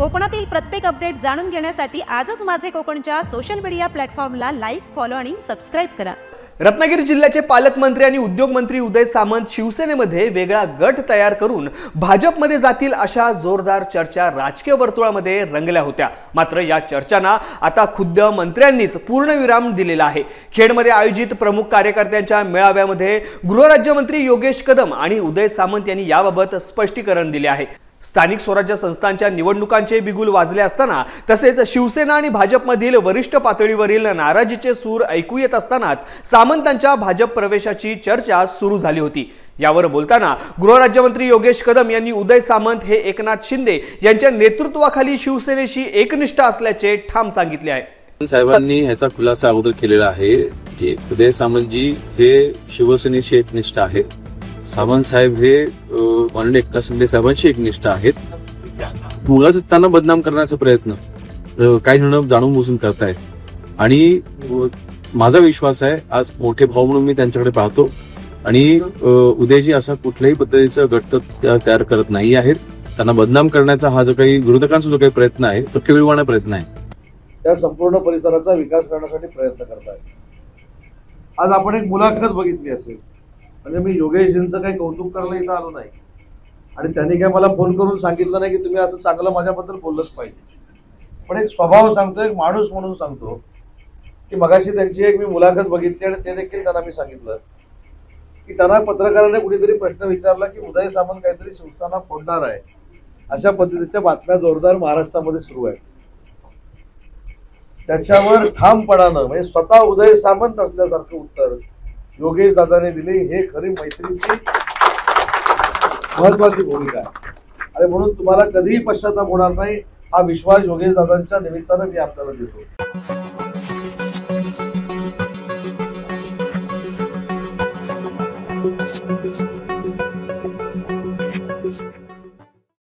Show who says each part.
Speaker 1: कोकणातील प्रत्येक अपडेट जाणून घेण्यासाठी आजच माझे कोकणच्या सोशल मीडिया प्लॅटफॉर्मला लाईक, फॉलो आणि सबस्क्राइब करा।
Speaker 2: रत्नागिरी जिल्ह्याचे पालकमंत्री आणि उद्योगमंत्री उदय सामंत शिवसेनेमध्ये वेगळा गट तयार करून भाजपमध्ये जातील अशा जोरदार चर्चा राजकीय वर्तुळामध्ये रंगल्या होत्या। मात्र या चर्चांना आता खुद्द मंत्र्यांनीच पूर्णविराम दिलेला आहे। खेडमध्ये आयोजित प्रमुख कार्यकर्त्यांच्या मेळाव्यामध्ये गृहराज्यमंत्री योगेश कदम आणि उदय सामंत यांनी याबाबत स्पष्टीकरण दिले आहे। स्थानिक स्वराज्य संस्थांच्या निवडणुकांचे बिगुल वाजले असताना तसेच शिवसेना आणि भाजपमधील वरिष्ठ पातळीवरील नाराजीचे सूर ऐकू येत असतानाच सामंतांच्या भाजप प्रवेशाची चर्चा सुरू झाली होती। यावर बोलताना गृहराज्यमंत्री योगेश कदम यांनी उदय सामंत हे एकनाथ शिंदे यांच्या नेतृत्वाखाली शिवसेनेशी एकनिष्ठ असल्याचे ठाम सांगितले आहे।
Speaker 3: साहेबांनी ह्याचा खुलासा अगोदर केलेला आहे की उदय सामंतजी हे शिवसेनेशी एकनिष्ठ आहेत। सावंत साहेब हे माननीय एकनाथ शिंदे साहेबांशी एकनिष्ठ आहेत। मुळाच त्यांना बदनाम करण्याचा प्रयत्न काही जण जाणून बुजून करतायत आणि माझा विश्वास आहे, आज मोठे भाऊ म्हणून मी त्यांच्याकडे पाहतो आणि उदयजी असा कुठल्याही पद्धतीचा गट तयार करत नाही आहेत। त्यांना बदनाम करण्याचा हा जो काही विरोधकांचा जो काही प्रयत्न आहे तो केविलवाणा प्रयत्न आहे।
Speaker 4: त्या संपूर्ण परिसराचा विकास करण्यासाठी प्रयत्न करतायत। आज आपण एक मुलाखत बघितली असेल, म्हणजे मी योगेशजींचं काही कौतुक करायला इथं आलो नाही आणि त्यांनी काय मला फोन करून सांगितलं नाही की तुम्ही असं चांगलं माझ्याबद्दल बोललंच पाहिजे। पण एक स्वभाव सांगतो, एक माणूस म्हणून सांगतो की मगाशी त्यांची एक मी मुलाखत बघितली आणि ते देखील त्यांना मी सांगितलं की त्यांना पत्रकाराने कुठेतरी प्रश्न विचारला की उदय सामंत काहीतरी शिवसेना फोडणार आहे, अशा पद्धतीच्या बातम्या जोरदार महाराष्ट्रामध्ये सुरू आहेत। त्याच्यावर ठामपणानं म्हणजे स्वतः उदय सामंत असल्यासारखं उत्तर योगेश दादाने दिली। हे खरी मैत्रीची महत्वाची भूमिका आहे आणि म्हणून तुम्हाला कधीही पश्चाताप होणार नाही हा विश्वास योगेश दादांच्या निमित्तानं मी आपल्याला देतो।